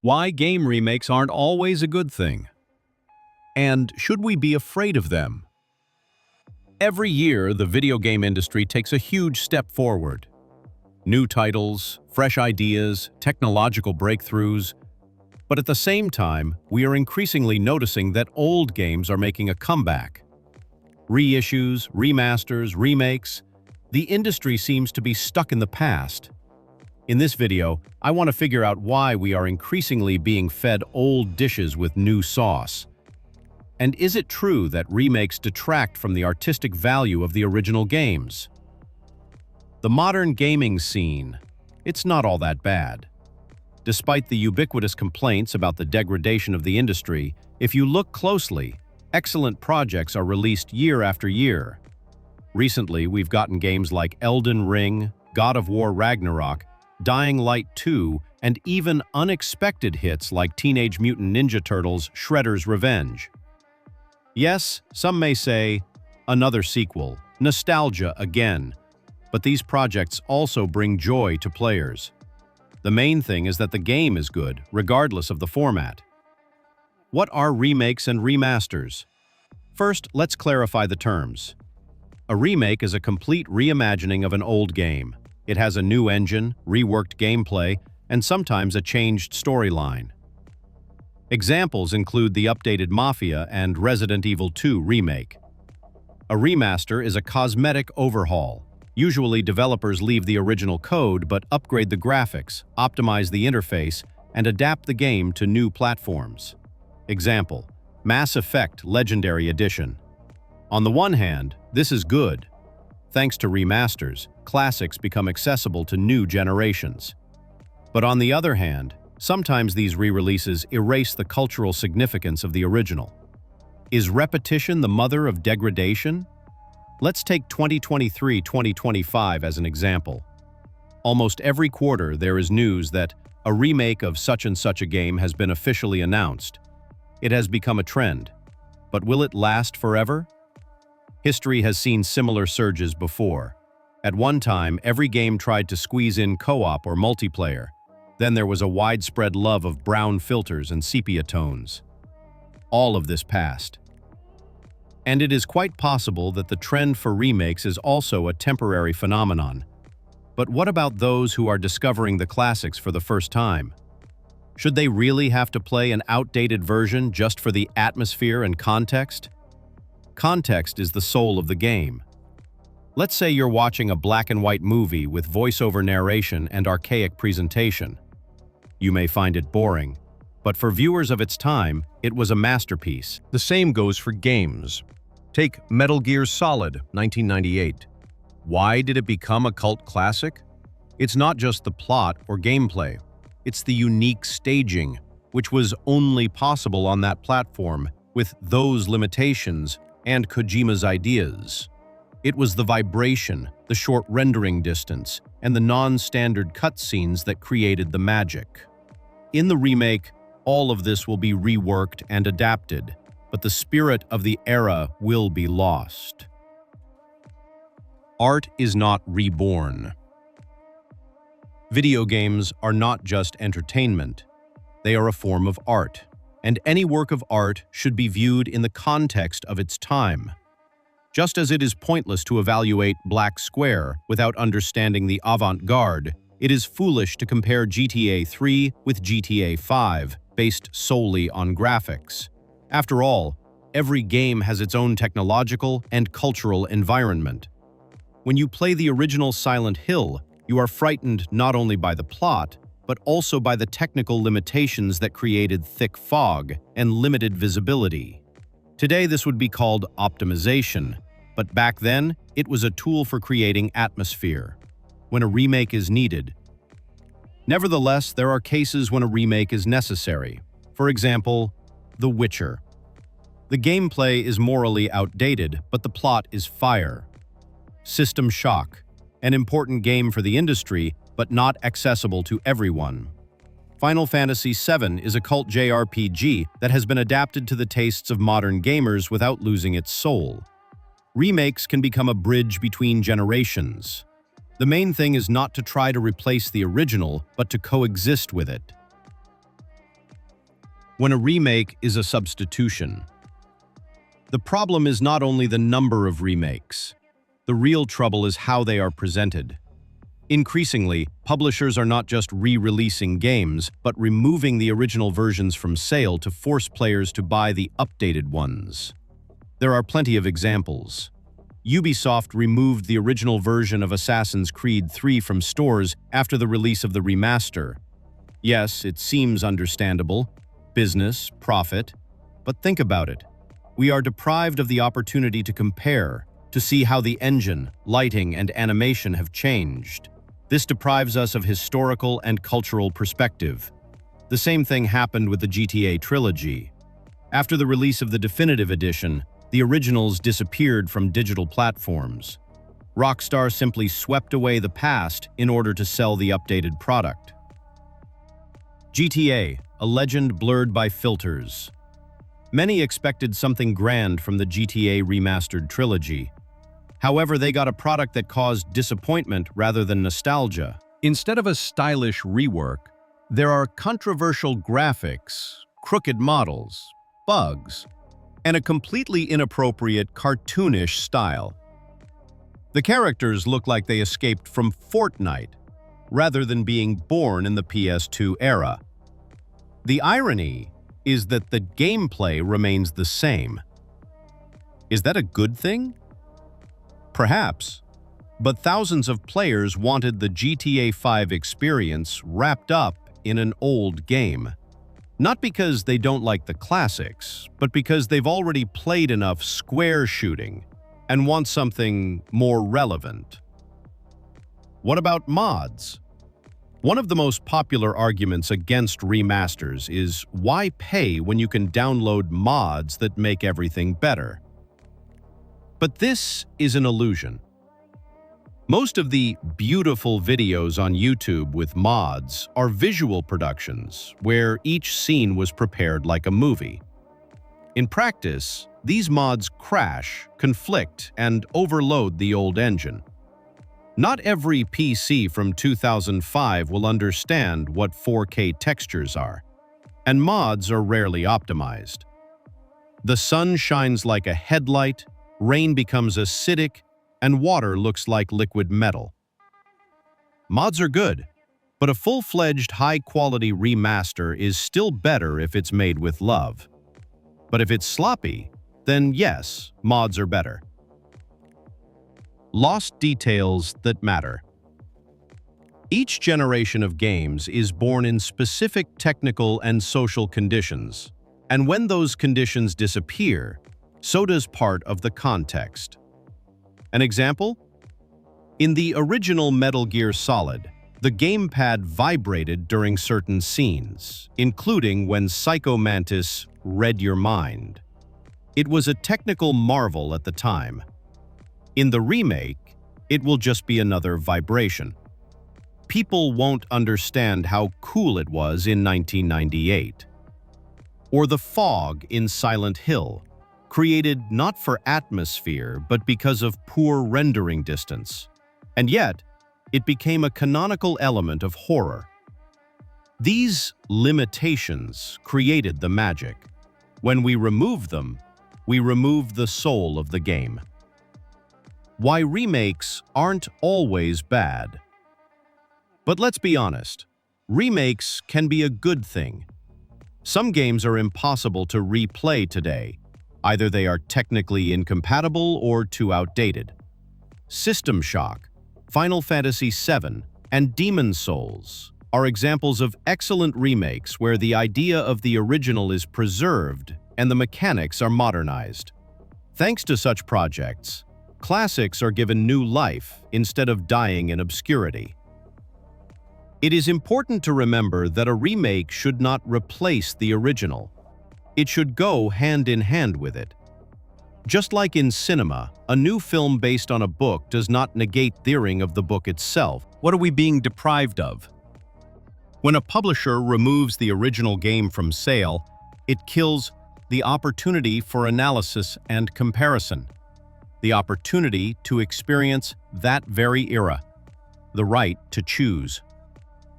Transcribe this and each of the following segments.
Why game remakes aren't always a good thing. And should we be afraid of them? Every year, the video game industry takes a huge step forward. New titles, fresh ideas, technological breakthroughs. But at the same time, we are increasingly noticing that old games are making a comeback. Reissues, remasters, remakes. The industry seems to be stuck in the past. In this video, I want to figure out why we are increasingly being fed old dishes with new sauce. And is it true that remakes detract from the artistic value of the original games? The modern gaming scene, it's not all that bad. Despite the ubiquitous complaints about the degradation of the industry, if you look closely, excellent projects are released year after year. Recently, we've gotten games like Elden Ring, God of War Ragnarok, Dying Light 2, and even unexpected hits like Teenage Mutant Ninja Turtles: Shredder's Revenge. Yes, some may say, another sequel, nostalgia again, but these projects also bring joy to players. The main thing is that the game is good, regardless of the format. What are remakes and remasters? First, let's clarify the terms. A remake is a complete reimagining of an old game. It has a new engine, reworked gameplay, and sometimes a changed storyline. Examples include the updated Mafia and Resident Evil 2 remake. A remaster is a cosmetic overhaul. Usually, developers leave the original code but upgrade the graphics, optimize the interface, and adapt the game to new platforms. Example: Mass Effect Legendary Edition. On the one hand, this is good. Thanks to remasters, classics become accessible to new generations. But on the other hand, sometimes these re-releases erase the cultural significance of the original. Is repetition the mother of degradation? Let's take 2023-2025 as an example. Almost every quarter there is news that a remake of such and such a game has been officially announced. It has become a trend. But will it last forever? History has seen similar surges before. At one time, every game tried to squeeze in co-op or multiplayer. Then there was a widespread love of brown filters and sepia tones. All of this passed. And it is quite possible that the trend for remakes is also a temporary phenomenon. But what about those who are discovering the classics for the first time? Should they really have to play an outdated version just for the atmosphere and context? Context is the soul of the game. Let's say you're watching a black and white movie with voiceover narration and archaic presentation. You may find it boring, but for viewers of its time, it was a masterpiece. The same goes for games. Take Metal Gear Solid, 1998. Why did it become a cult classic? It's not just the plot or gameplay. It's the unique staging, which was only possible on that platform with those limitations and Kojima's ideas. It was the vibration, the short rendering distance, and the non-standard cutscenes that created the magic. In the remake, all of this will be reworked and adapted, but the spirit of the era will be lost. Art is not reborn. Video games are not just entertainment. They are a form of art, and any work of art should be viewed in the context of its time. Just as it is pointless to evaluate Black Square without understanding the avant-garde, it is foolish to compare GTA 3 with GTA 5 based solely on graphics. After all, every game has its own technological and cultural environment. When you play the original Silent Hill, you are frightened not only by the plot, but also by the technical limitations that created thick fog and limited visibility. Today, this would be called optimization, but back then, it was a tool for creating atmosphere, when a remake is needed. Nevertheless, there are cases when a remake is necessary. For example, The Witcher. The gameplay is morally outdated, but the plot is fire. System Shock, an important game for the industry, but not accessible to everyone. Final Fantasy VII is a cult JRPG that has been adapted to the tastes of modern gamers without losing its soul. Remakes can become a bridge between generations. The main thing is not to try to replace the original, but to coexist with it. when a remake is a substitution. The problem is not only the number of remakes. The real trouble is how they are presented. Increasingly, publishers are not just re-releasing games, but removing the original versions from sale to force players to buy the updated ones. There are plenty of examples. Ubisoft removed the original version of Assassin's Creed 3 from stores after the release of the remaster. Yes, it seems understandable. Business, profit. But think about it. We are deprived of the opportunity to compare, to see how the engine, lighting, and animation have changed. This deprives us of historical and cultural perspective. The same thing happened with the GTA trilogy. After the release of the definitive edition, the originals disappeared from digital platforms. Rockstar simply swept away the past in order to sell the updated product. GTA, a legend blurred by filters. Many expected something grand from the GTA remastered trilogy. However, they got a product that caused disappointment rather than nostalgia. Instead of a stylish rework, there are controversial graphics, crooked models, bugs, and a completely inappropriate cartoonish style. The characters look like they escaped from Fortnite, rather than being born in the PS2 era. The irony is that the gameplay remains the same. Is that a good thing? Perhaps, but thousands of players wanted the GTA 5 experience wrapped up in an old game. Not because they don't like the classics, but because they've already played enough square shooting and want something more relevant. What about mods? One of the most popular arguments against remasters is why pay when you can download mods that make everything better? But this is an illusion. Most of the beautiful videos on YouTube with mods are visual productions where each scene was prepared like a movie. In practice, these mods crash, conflict, and overload the old engine. Not every PC from 2005 will understand what 4K textures are, and mods are rarely optimized. The sun shines like a headlight, rain becomes acidic, and water looks like liquid metal. Mods are good, but a full-fledged, high-quality remaster is still better if it's made with love. But if it's sloppy, then yes, mods are better. Lost details that matter. Each generation of games is born in specific technical and social conditions, and when those conditions disappear, so does part of the context. An example? In the original Metal Gear Solid, the gamepad vibrated during certain scenes, including when Psycho Mantis read your mind. It was a technical marvel at the time. In the remake, it will just be another vibration. People won't understand how cool it was in 1998. Or the fog in Silent Hill, created not for atmosphere but because of poor rendering distance. And yet, it became a canonical element of horror. These limitations created the magic. When we remove them, we remove the soul of the game. Why remakes aren't always bad. But let's be honest, remakes can be a good thing. Some games are impossible to replay today. Either they are technically incompatible or too outdated. System Shock, Final Fantasy VII, and Demon's Souls are examples of excellent remakes where the idea of the original is preserved and the mechanics are modernized. Thanks to such projects, classics are given new life instead of dying in obscurity. It is important to remember that a remake should not replace the original. It should go hand in hand with it. Just like in cinema, a new film based on a book does not negate the hearing of the book itself. What are we being deprived of? When a publisher removes the original game from sale, it kills the opportunity for analysis and comparison, the opportunity to experience that very era, the right to choose.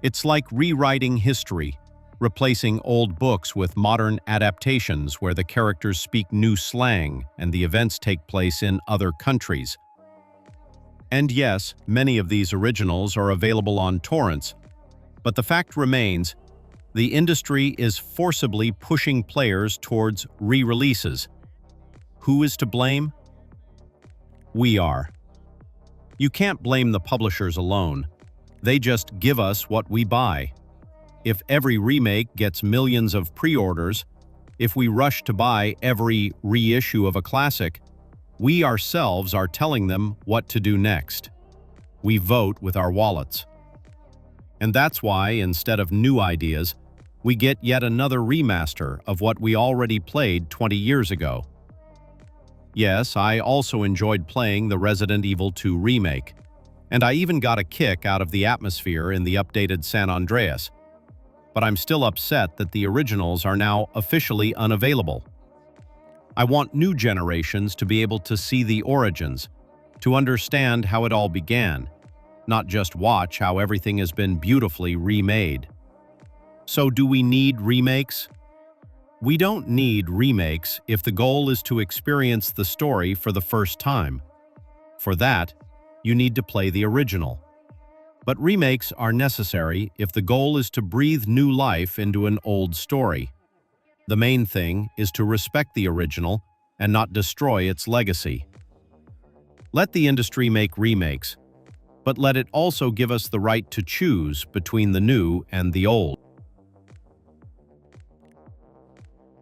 It's like rewriting history. replacing old books with modern adaptations where the characters speak new slang and the events take place in other countries. And yes, many of these originals are available on torrents, but the fact remains, the industry is forcibly pushing players towards re-releases. Who is to blame? We are. You can't blame the publishers alone. They just give us what we buy. If every remake gets millions of pre-orders, if we rush to buy every reissue of a classic, we ourselves are telling them what to do next. We vote with our wallets. And that's why, instead of new ideas, we get yet another remaster of what we already played 20 years ago. Yes, I also enjoyed playing the Resident Evil 2 remake, and I even got a kick out of the atmosphere in the updated San Andreas. But I'm still upset that the originals are now officially unavailable. I want new generations to be able to see the origins, to understand how it all began, not just watch how everything has been beautifully remade. So do we need remakes? We don't need remakes if the goal is to experience the story for the first time. For that, you need to play the original. But remakes are necessary if the goal is to breathe new life into an old story. The main thing is to respect the original and not destroy its legacy. Let the industry make remakes, but let it also give us the right to choose between the new and the old.